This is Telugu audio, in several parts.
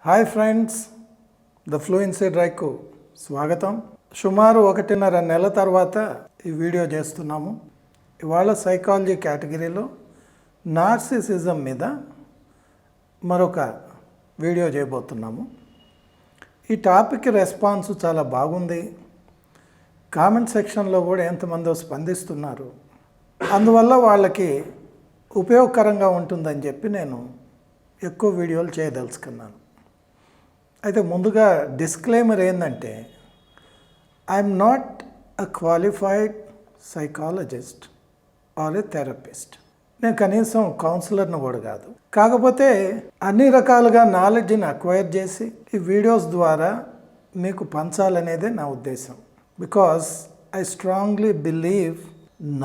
హాయ్ ఫ్రెండ్స్, ద ఫ్లూయెన్సీ డ్రైవ్కు స్వాగతం. సుమారు 1.5 నెలల తర్వాత ఈ వీడియో చేస్తున్నాము. ఇవాళ సైకాలజీ కేటగిరీలో నార్సిసిజం మీద మరొక వీడియో చేయబోతున్నాము. ఈ టాపిక్ రెస్పాన్స్ చాలా బాగుంది. కామెంట్ సెక్షన్లో కూడా ఎంతమందో స్పందిస్తున్నారు. అందువల్ల వాళ్ళకి ఉపయోగకరంగా ఉంటుందని చెప్పి నేను ఎక్కువ వీడియోలు చేయదలుచుకున్నాను. అయితే ముందుగా డిస్క్లైమర్ ఏంటంటే, I'm not a qualified psychologist or A therapist. నేను కనీసం కౌన్సిలర్ని కూడా కాదు. కాకపోతే అన్ని రకాలుగా నాలెడ్జ్ని అక్వైర్ చేసి ఈ వీడియోస్ ద్వారా మీకు పంచాలనేదే నా ఉద్దేశం. Because I strongly believe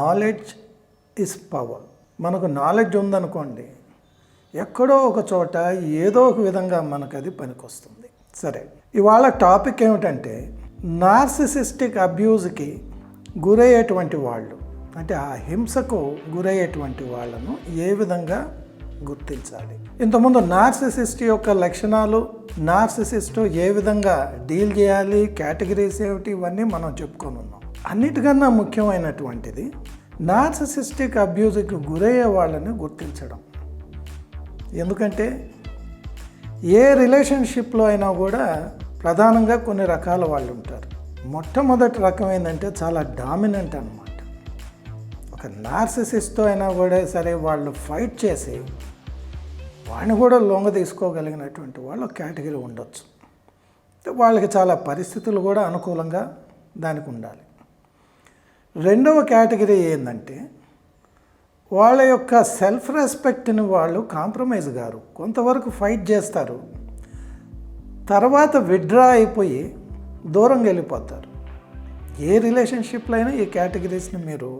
knowledge is power. మనకు నాలెడ్జ్ ఉందనుకోండి, ఎక్కడో ఒక చోట ఏదో ఒక విధంగా మనకు అది పనికొస్తుంది. సరే, ఇవాళ టాపిక్ ఏమిటంటే, నార్సిసిస్టిక్ అబ్యూజ్కి గురయ్యేటువంటి వాళ్ళు, అంటే ఆ హింసకు గురయ్యేటువంటి వాళ్ళను ఏ విధంగా గుర్తించాలి. ఇంతకుముందు నార్సిసిస్ట్ యొక్క లక్షణాలు, నార్సిసిస్ట్ ఏ విధంగా డీల్ చేయాలి, కేటగిరీస్ ఏమిటి, ఇవన్నీ మనం చెప్పుకొని ఉన్నాం. అన్నిటికన్నా ముఖ్యమైనటువంటిది నార్సిసిస్టిక్ అబ్యూజ్కి గురయ్యే వాళ్ళని గుర్తించడం. ఎందుకంటే ఏ రిలేషన్షిప్లో అయినా కూడా ప్రధానంగా కొన్ని రకాల వాళ్ళు ఉంటారు. మొట్టమొదటి రకం ఏంటంటే చాలా డామినెంట్ అన్నమాట. ఒక నార్సిసిస్ట్తో అయినా కూడా సరే, వాళ్ళు ఫైట్ చేసి వాడిని కూడా లొంగ తీసుకోగలిగినటువంటి వాళ్ళు కేటగిరీ ఉండొచ్చు. వాళ్ళకి చాలా పరిస్థితులు కూడా అనుకూలంగా దానికి ఉండాలి. రెండవ కేటగిరీ ఏంటంటే, వాళ్ళ యొక్క సెల్ఫ్ రెస్పెక్ట్ని వాళ్ళు కాంప్రమైజ్ గారు, కొంతవరకు ఫైట్ చేస్తారు, తర్వాత విత్డ్రా అయిపోయి దూరంగా వెళ్ళిపోతారు. ఏ రిలేషన్షిప్లో అయినా ఈ కేటగిరీస్ని మీరు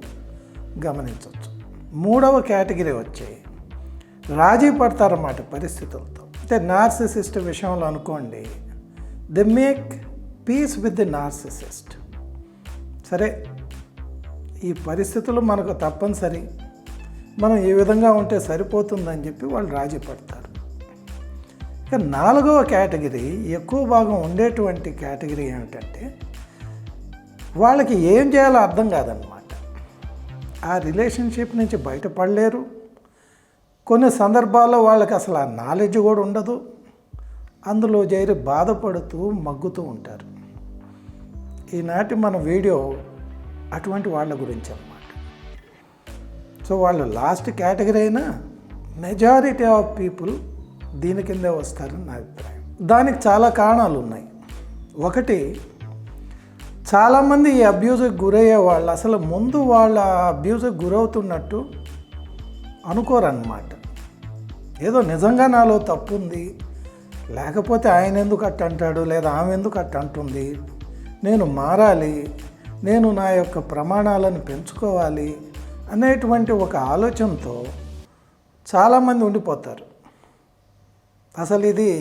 గమనించవచ్చు. మూడవ కేటగిరీ వచ్చి రాజీ పడతారన్నమాట పరిస్థితులతో. అంటే నార్సిసిస్ట్ విషయంలో అనుకోండి, they make peace with the narcissist. సరే, ఈ పరిస్థితులు మనకు తప్పనిసరి, మనం ఏ విధంగా ఉంటే సరిపోతుందని చెప్పి వాళ్ళు రాజీ పడతారు. ఇక నాలుగవ కేటగిరీ, ఎక్కువ భాగం ఉండేటువంటి కేటగిరీ ఏమిటంటే, వాళ్ళకి ఏం చేయాలో అర్థం కాదనమాట. ఆ రిలేషన్షిప్ నుంచి బయటపడలేరు. కొన్ని సందర్భాల్లో వాళ్ళకి అసలు ఆ నాలెడ్జ్ కూడా ఉండదు. అందులో చేరి బాధపడుతూ మగ్గుతూ ఉంటారు. ఈనాటి మన వీడియో అటువంటి వాళ్ళ గురించి అన్నమాట. సో వాళ్ళు లాస్ట్ కేటగిరీ అయినా మెజారిటీ ఆఫ్ పీపుల్ దీని కిందే వస్తారని నా అభిప్రాయం. దానికి చాలా కారణాలు ఉన్నాయి. ఒకటి, చాలామంది ఈ అబ్యూజ్కి గురయ్యే వాళ్ళు అసలు ముందు వాళ్ళ అబ్యూజ్కి గురవుతున్నట్టు అనుకోరన్నమాట. ఏదో నిజంగా నాలో తప్పు ఉంది, లేకపోతే ఆయన ఎందుకు అట్ట అంటాడు, లేదా ఆమె ఎందుకు అట్ట అంటుంది, నేను మారాలి, నేను నా యొక్క ప్రమాణాలను పెంచుకోవాలి అనేటువంటి ఒక ఆలోచనతో చాలామంది ఉండిపోతారు. అసలు ఇది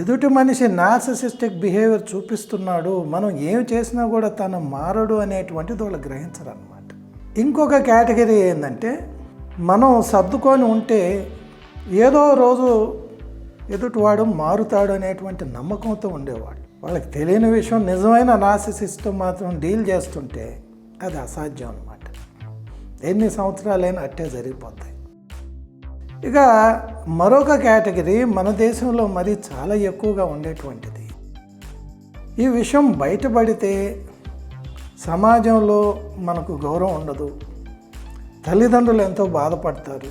ఎదుటి మనిషి నార్సిసిస్టిక్ బిహేవియర్ చూపిస్తున్నాడు, మనం ఏం చేసినా కూడా తను మారడు అనేటువంటిది వాళ్ళు గ్రహించరు అన్నమాట. ఇంకొక కేటగిరీ ఏంటంటే, మనం సర్దుకొని ఉంటే ఏదో రోజు ఎదుటివాడు మారుతాడు అనేటువంటి నమ్మకంతో ఉండేవాడు. వాళ్ళకి తెలియని విషయం, నిజమైన నార్సిసిస్ట్తో మాత్రం డీల్ చేస్తుంటే అది అసాధ్యం అన్నమాట. ఎన్ని సంవత్సరాలైనా అట్టే జరిగిపోతాయి. ఇక మరొక కేటగిరీ మన దేశంలో మరీ చాలా ఎక్కువగా ఉండేటువంటిది. ఈ విషయం బయటపడితే సమాజంలో మనకు గౌరవం ఉండదు, తల్లిదండ్రులు ఎంతో బాధపడతారు,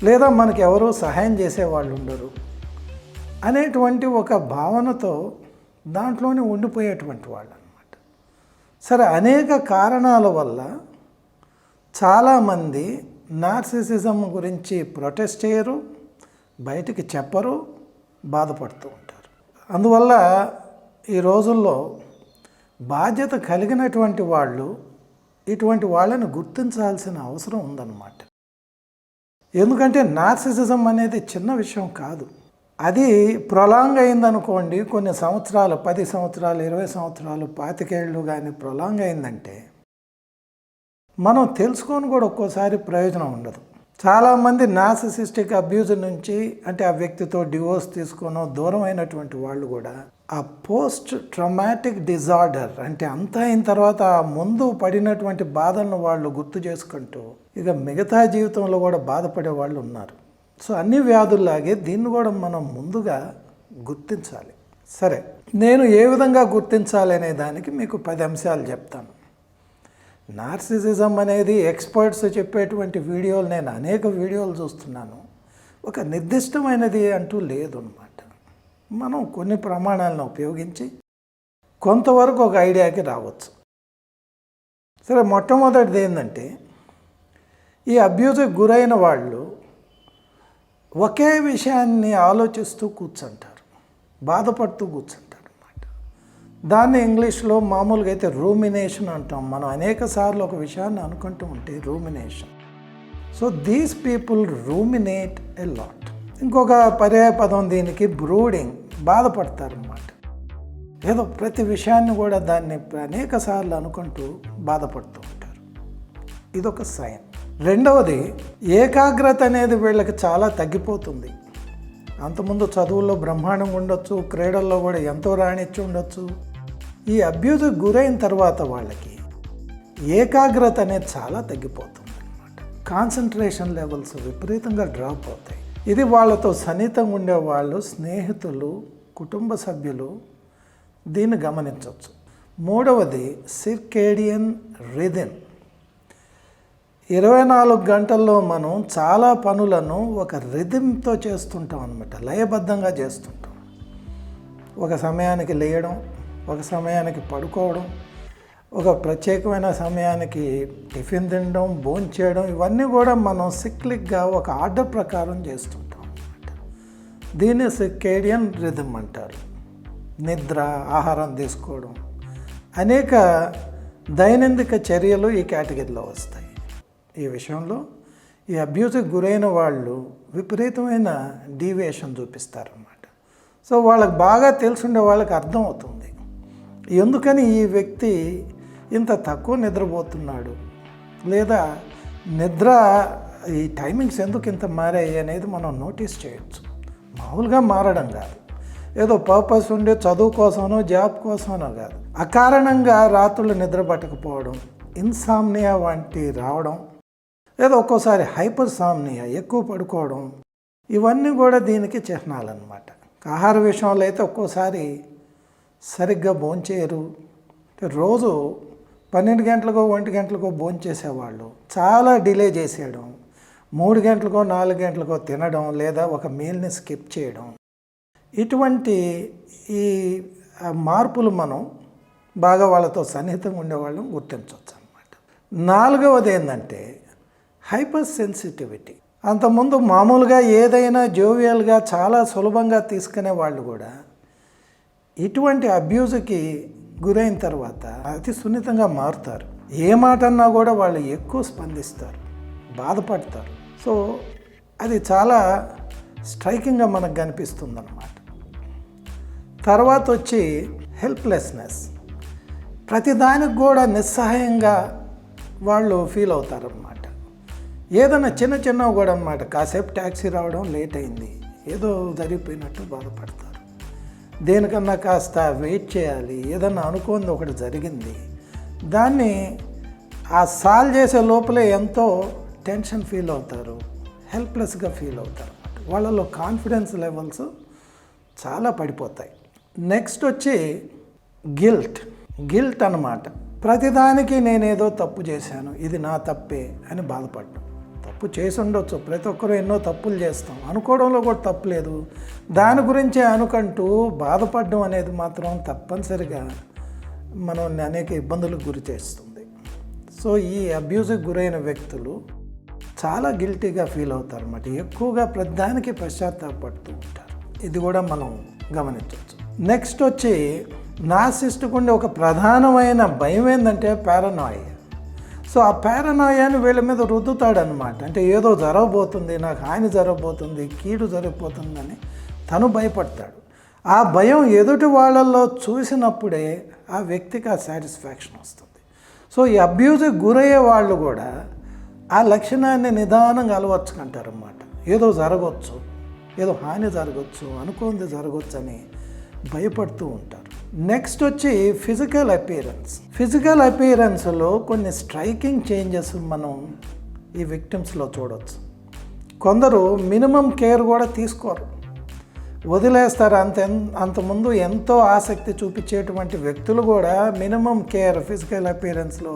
లేదా మనకు ఎవరో సహాయం చేసేవాళ్ళు ఉండరు అనేటువంటి ఒక భావనతో దాంట్లోనే ఉండిపోయేటువంటి వాళ్ళు అన్నమాట. సరే, అనేక కారణాల వల్ల చాలామంది నార్సిసిజం గురించి ప్రొటెస్ట్ చేయరు, బయటికి చెప్పరు, బాధపడుతూ ఉంటారు. అందువల్ల ఈ రోజుల్లో బాధ్యత కలిగినటువంటి వాళ్ళు ఇటువంటి వాళ్ళని గుర్తించాల్సిన అవసరం ఉందన్నమాట. ఎందుకంటే నార్సిసిజం అనేది చిన్న విషయం కాదు. అది ప్రొలాంగ్ అయిందనుకోండి, కొన్ని సంవత్సరాలు, 10 సంవత్సరాలు, 20 సంవత్సరాలు, 25 ఏళ్ళు కానీ ప్రొలాంగ్ అయిందంటే మనం తెలుసుకొని కూడా ఒక్కోసారి ప్రయోజనం ఉండదు. చాలామంది నార్సిసిస్టిక్ అబ్యూజ్ నుంచి అంటే ఆ వ్యక్తితో డివోర్స్ తీసుకోనో దూరం అయినటువంటి వాళ్ళు కూడా ఆ పోస్ట్ ట్రామాటిక్ డిజార్డర్ అంటే అంతా అయిన తర్వాత ఆ ముందు పడినటువంటి బాధలను వాళ్ళు గుర్తు చేసుకుంటూ ఇక మిగతా జీవితంలో కూడా బాధపడే వాళ్ళు ఉన్నారు. సో అన్ని వ్యాధుల్లాగే దీన్ని కూడా మనం ముందుగా గుర్తించాలి. సరే, నేను ఏ విధంగా గుర్తించాలి అనే దానికి మీకు 10 అంశాలు చెప్తాను. నార్సిసిజం అనేది ఎక్స్పర్ట్స్ చెప్పేటువంటి వీడియోలు నేను అనేక వీడియోలు చూస్తున్నాను. ఒక నిర్దిష్టమైనది అంటూ లేదు అన్నమాట. మనం కొన్ని ప్రమాణాలను ఉపయోగించి కొంతవరకు ఒక ఐడియాకి రావచ్చు. సరే, మొట్టమొదటిది ఏంటంటే ఈ అబ్యూజ్కి గురైన వాళ్ళు ఒకే విషయాన్ని ఆలోచిస్తూ కూర్చుంటారు, బాధపడుతూ కూర్చుంటారు అన్నమాట. దాన్ని ఇంగ్లీష్లో మామూలుగా అయితే రూమినేషన్ అంటాం. మనం అనేక సార్లు ఒక విషయాన్ని అనుకుంటూ ఉంటే rumination. So these people ruminate a lot. ఇంకొక పర్యాయ పదం దీనికి బ్రూడింగ్, బాధపడతారన్నమాట. ఏదో ప్రతి విషయాన్ని కూడా దాన్ని అనేక సార్లు అనుకుంటూ బాధపడుతూ ఉంటారు. ఇదొక సైన్. రెండవది, ఏకాగ్రత అనేది వీళ్ళకి చాలా తగ్గిపోతుంది. అంతకుముందు చదువుల్లో బ్రహ్మాండంగా ఉండొచ్చు, క్రీడల్లో కూడా ఎంతో రాణించి ఉండొచ్చు. ఈ అబ్యూజ్కి గురైన తర్వాత వాళ్ళకి ఏకాగ్రత అనేది చాలా తగ్గిపోతుంది అన్నమాట. కాన్సన్ట్రేషన్ లెవెల్స్ విపరీతంగా డ్రాప్ అవుతాయి. ఇది వాళ్ళతో సన్నిహితంగా ఉండేవాళ్ళు, స్నేహితులు, కుటుంబ సభ్యులు దీన్ని గమనించవచ్చు. మూడవది, సిర్కేడియన్ రిథమ్. 24 గంటల్లో మనం చాలా పనులను ఒక రిథమ్తో చేస్తుంటాం అన్నమాట, లయబద్ధంగా చేస్తుంటాం. ఒక సమయానికి లేయడం, ఒక సమయానికి పడుకోవడం, ఒక ప్రత్యేకమైన సమయానికి టిఫిన్ తినడం, భోంచేయడం, ఇవన్నీ కూడా మనం సిక్లిక్గా ఒక ఆర్డర్ ప్రకారం చేస్తుంటాం అన్నమాట. దీన్ని సిర్కేడియన్ రిథమ్ అంటారు. నిద్ర, ఆహారం తీసుకోవడం, అనేక దైనందిక చర్యలు ఈ కేటగిరీలో వస్తాయి. ఈ విషయంలో ఈ అబ్యూజ్కి గురైన వాళ్ళు విపరీతమైన డీవియేషన్ చూపిస్తారన్నమాట. సో వాళ్ళకి బాగా తెలుసుండే వాళ్ళకి అర్థం అవుతుంది ఎందుకని ఈ వ్యక్తి ఇంత తక్కువ నిద్రపోతున్నాడు, లేదా నిద్ర ఈ టైమింగ్స్ ఎందుకు ఇంత మారాయి అనేది మనం నోటీస్ చేయొచ్చు. మామూలుగా మారడం కాదు, ఏదో పర్పస్ ఉండే చదువు కోసమనో జాబ్ కోసమనో కాదు. అకారణంగా రాత్రులు నిద్ర పట్టకపోవడం, ఇన్సామ్నియా వంటి రావడం, లేదా ఒక్కోసారి హైపర్సామ్నియా, ఎక్కువ పడుకోవడం, ఇవన్నీ కూడా దీనికి చిహ్నాలన్నమాట. ఆహార విషయంలో అయితే ఒక్కోసారి సరిగ్గా భోంచేయరు. రోజు 12 గంటలకో 1 గంటలకో భోంచేసేవాళ్ళు చాలా డిలే చేసేయడం, 3 గంటలకో 4 గంటలకో తినడం, లేదా ఒక మీల్ని స్కిప్ చేయడం, ఇటువంటి ఈ మార్పులు మనం బాగా వాళ్ళతో సన్నిహితంగా ఉండేవాళ్ళం గుర్తించవచ్చు అన్నమాట. నాలుగవది ఏంటంటే హైపర్ సెన్సిటివిటీ. అంతకుముందు మామూలుగా ఏదైనా జోవియల్గా చాలా సులభంగా తీసుకునే వాళ్ళు కూడా ఇటువంటి అబ్యూజ్కి గురైన తర్వాత అతి సున్నితంగా మారుతారు. ఏ మాట అన్నా కూడా వాళ్ళు ఎక్కువ స్పందిస్తారు, బాధపడతారు. సో అది చాలా స్ట్రైకింగ్గా మనకు కనిపిస్తుంది అన్నమాట. తర్వాత వచ్చి హెల్ప్లెస్నెస్. ప్రతిదానికి కూడా నిస్సహాయంగా వాళ్ళు ఫీల్ అవుతారన్నమాట. ఏదైనా చిన్నవి కూడా అన్నమాట, కాసేపు ట్యాక్సీ రావడం లేట్ అయింది, ఏదో జరిగిపోయినట్టు బాధపడతారు. దేనికన్నా కాస్త వెయిట్ చేయాలి, ఏదన్నా అనుకోంది ఒకటి జరిగింది, దాన్ని ఆ సాల్వ్ చేసే లోపలే ఎంతో టెన్షన్ ఫీల్ అవుతారు, హెల్ప్లెస్గా ఫీల్ అవుతారు. వాళ్ళలో కాన్ఫిడెన్స్ లెవెల్స్ చాలా పడిపోతాయి. నెక్స్ట్ వచ్చి గిల్ట్ అన్నమాట. ప్రతిదానికి నేనేదో తప్పు చేశాను, ఇది నా తప్పే అని బాధపడ్డం. తప్పు చేసి ఉండొచ్చు, ప్రతి ఒక్కరూ ఎన్నో తప్పులు చేస్తాం, అనుకోవడంలో కూడా తప్పు లేదు. దాని గురించే అనుకుంటూ బాధపడడం అనేది మాత్రం తప్పనిసరిగా మనం అనేక ఇబ్బందులకు గురి చేస్తుంది. సో ఈ అబ్యూజ్కి గురైన వ్యక్తులు చాలా గిల్టీగా ఫీల్ అవుతారు అన్నమాట. ఎక్కువగా ప్రతిదానికి పశ్చాత్తాపడుతూ ఉంటారు. ఇది కూడా మనం గమనించవచ్చు. నెక్స్ట్ వచ్చి నార్సిస్ట్కు ఉండే ఒక ప్రధానమైన భయం ఏంటంటే పారనాయ. సో ఆ పారనాయాని వీళ్ళ మీద రుద్దుతాడనమాట. అంటే ఏదో జరగబోతుంది, నాకు హాని జరగబోతుంది, కీడు జరిగిపోతుందని తను భయపడతాడు. ఆ భయం ఎదుటి వాళ్ళల్లో చూసినప్పుడే ఆ వ్యక్తికి ఆ సాటిస్ఫాక్షన్ వస్తుంది. సో ఈ అబ్యూజ్కి గురయ్యే వాళ్ళు కూడా ఆ లక్షణాన్ని నిదానంగా అలవర్చుకుంటారన్నమాట. ఏదో జరగవచ్చు, ఏదో హాని జరగవచ్చు, అనుకోనిది జరగవచ్చు అని భయపడుతూ ఉంటారు. నెక్స్ట్ వచ్చి ఫిజికల్ అపియరెన్స్. ఫిజికల్ అపియరెన్స్లో కొన్ని స్ట్రైకింగ్ చేంజెస్ మనం ఈ విక్టిమ్స్లో చూడవచ్చు. కొందరు మినిమం కేర్ కూడా తీసుకోరు, వదిలేస్తారు. అంతకుముందు ఎంతో ఆసక్తి చూపించేటువంటి వ్యక్తులు కూడా మినిమం కేర్ ఫిజికల్ అపియరెన్స్లో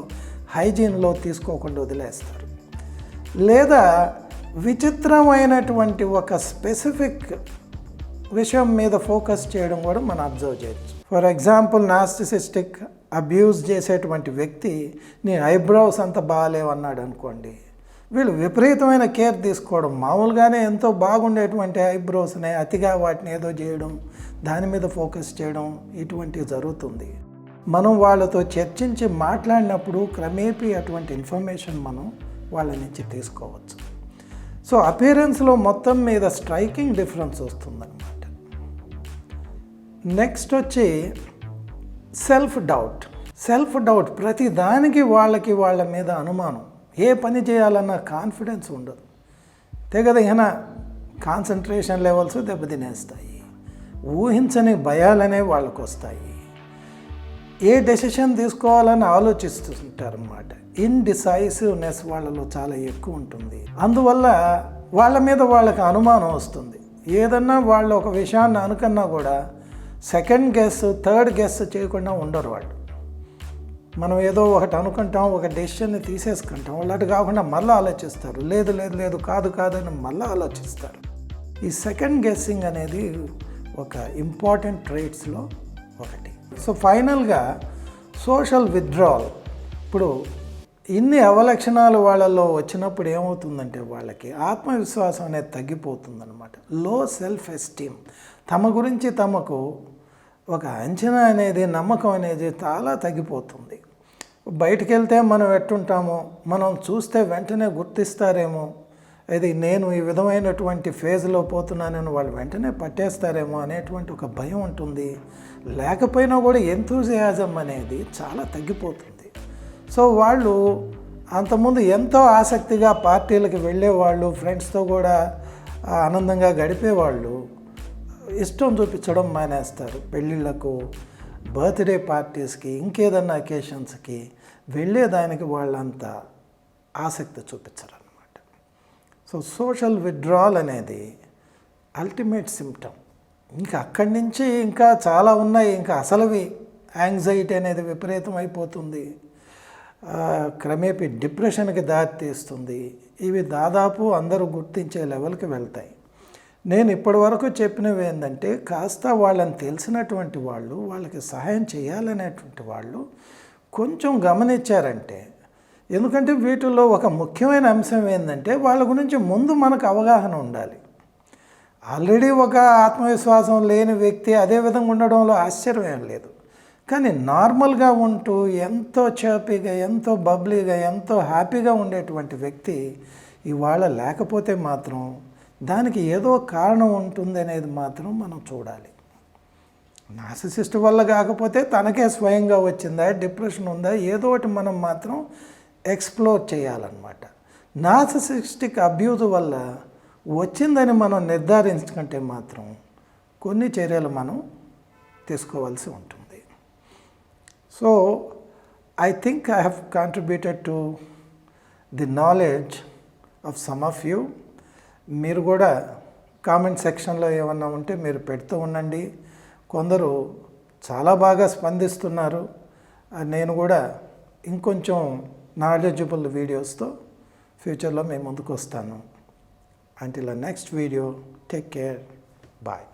హైజీన్లో తీసుకోకుండా వదిలేస్తారు. లేదా విచిత్రమైనటువంటి ఒక స్పెసిఫిక్ విషయం మీద ఫోకస్ చేయడం కూడా మనం అబ్జర్వ్ చేయొచ్చు. ఫర్ ఎగ్జాంపుల్, నార్సిసిస్టిక్ అబ్యూజ్ చేసేటువంటి వ్యక్తి నీ ఐబ్రోస్ అంత బాగాలేవన్నాడు అనుకోండి, వీళ్ళు విపరీతమైన కేర్ తీసుకోవడం, మామూలుగానే ఎంతో బాగుండేటువంటి ఐబ్రోస్ని అతిగా వాటిని ఏదో చేయడం, దాని మీద ఫోకస్ చేయడం, ఇటువంటివి జరుగుతుంది. మనం వాళ్ళతో చర్చించి మాట్లాడినప్పుడు క్రమేపీ అటువంటి ఇన్ఫర్మేషన్ మనం వాళ్ళ నుంచి తీసుకోవచ్చు. సో అపియరెన్స్లో మొత్తం మీద స్ట్రైకింగ్ డిఫరెన్స్ వస్తుందన్నమాట. నెక్స్ట్ వచ్చి సెల్ఫ్ డౌట్. ప్రతి దానికి వాళ్ళ మీద అనుమానం, ఏ పని చేయాలన్న కాన్ఫిడెన్స్ ఉండదు. తెగదగిన కాన్సన్ట్రేషన్ లెవెల్స్ దెబ్బతినేస్తాయి. ఊహించని భయాలనే వాళ్ళకు వస్తాయి. ఏ డెసిషన్ తీసుకోవాలని ఆలోచిస్తుంటారన్నమాట. ఇన్డిసైసివ్నెస్ వాళ్ళలో చాలా ఎక్కువ ఉంటుంది. అందువల్ల వాళ్ళ మీద వాళ్ళకి అనుమానం వస్తుంది. ఏదన్నా వాళ్ళు ఒక విషయాన్ని అనుకున్నా కూడా సెకండ్ గెస్, థర్డ్ గెస్ చేయకుండా ఉండరు వాళ్ళు. మనం ఏదో ఒకటి అనుకుంటాం, ఒక డెసిషన్ని తీసేసుకుంటాం, వాళ్ళు అటు కాకుండా మళ్ళీ ఆలోచిస్తారు. లేదు కాదని మళ్ళీ ఆలోచిస్తారు. ఈ సెకండ్ గెస్సింగ్ అనేది ఒక ఇంపార్టెంట్ ట్రేట్స్లో ఒకటి. సో ఫైనల్గా సోషల్ విత్డ్రావల్. ఇప్పుడు ఇన్ని అవలక్షణాలు వాళ్ళల్లో వచ్చినప్పుడు ఏమవుతుందంటే వాళ్ళకి ఆత్మవిశ్వాసం అనేది తగ్గిపోతుందన్నమాట. లో సెల్ఫ్ ఎస్టీమ్, తమ గురించి తమకు ఒక అంచనా అనేది, నమ్మకం అనేది చాలా తగ్గిపోతుంది. బయటికి వెళ్తే మనం ఎట్టుంటామో, మనం చూస్తే వెంటనే గుర్తిస్తారేమో, ఇది నేను ఈ విధమైనటువంటి ఫేజ్లో పోతున్నానని వాళ్ళు వెంటనే పట్టేస్తారేమో అనేటువంటి ఒక భయం ఉంటుంది. లేకపోయినా కూడా ఎంతూజియాజం అనేది చాలా తగ్గిపోతుంది. సో వాళ్ళు అంతకుముందు ఎంతో ఆసక్తిగా పార్టీలకు వెళ్ళేవాళ్ళు, ఫ్రెండ్స్తో కూడా ఆనందంగా గడిపేవాళ్ళు ఇష్టం చూపించడం మానేస్తారు. పెళ్ళిళ్ళకు, బర్త్డే పార్టీస్కి, ఇంకేదన్నా అకేషన్స్కి వెళ్ళేదానికి వాళ్ళంత ఆసక్తి చూపించరు అన్నమాట. సో సోషల్ విత్డ్రావల్ అనేది అల్టిమేట్ సిమ్టమ్. ఇంకా అక్కడి నుంచి ఇంకా చాలా ఉన్నాయి. ఇంకా అసలువి యాంగ్జైటీ అనేది విపరీతం అయిపోతుంది, క్రమేపీ డిప్రెషన్కి దారితీస్తుంది. ఇవి దాదాపు అందరూ గుర్తించే లెవెల్కి వెళ్తాయి. నేను ఇప్పటి వరకు చెప్పినవి ఏంటంటే, కాస్త వాళ్ళని తెలిసినటువంటి వాళ్ళు, వాళ్ళకి సహాయం చేయాలనేటువంటి వాళ్ళు కొంచెం గమనించారంటే, ఎందుకంటే వీటిల్లో ఒక ముఖ్యమైన అంశం ఏంటంటే వాళ్ళ గురించి ముందు మనకు అవగాహన ఉండాలి. ఆల్రెడీ ఒక ఆత్మవిశ్వాసం లేని వ్యక్తి అదే విధంగా ఉండడంలో ఆశ్చర్యం ఏం లేదు. కానీ నార్మల్గా ఉంటూ ఎంతో చర్పీగా, ఎంతో బబ్లీగా, ఎంతో హ్యాపీగా ఉండేటువంటి వ్యక్తి ఇవాళ లేకపోతే మాత్రం దానికి ఏదో కారణం ఉంటుంది అనేది మాత్రం మనం చూడాలి. నార్సిసిస్ట్ వల్ల కాకపోతే తనకే స్వయంగా వచ్చిందా, డిప్రెషన్ ఉందా, ఏదో ఒకటి మనం మాత్రం ఎక్స్ప్లోర్ చేయాలన్నమాట. నార్సిసిస్టిక్ అబ్యూజ్ వల్ల వచ్చిందని మనం నిర్ధారించుకుంటే మాత్రం కొన్ని చర్యలు మనం తీసుకోవాల్సి ఉంటుంది. So I think I have contributed to the knowledge of some of you. మీరు కూడా కామెంట్ సెక్షన్లో ఏమన్నా ఉంటే మీరు పెడుతూ ఉండండి. కొందరు చాలా బాగా స్పందిస్తున్నారు. నేను కూడా ఇంకొంచెం నాలెడ్జబుల్ వీడియోస్తో ఫ్యూచర్లో మేము ముందుకు వస్తాను. Until our next video, take care. Bye.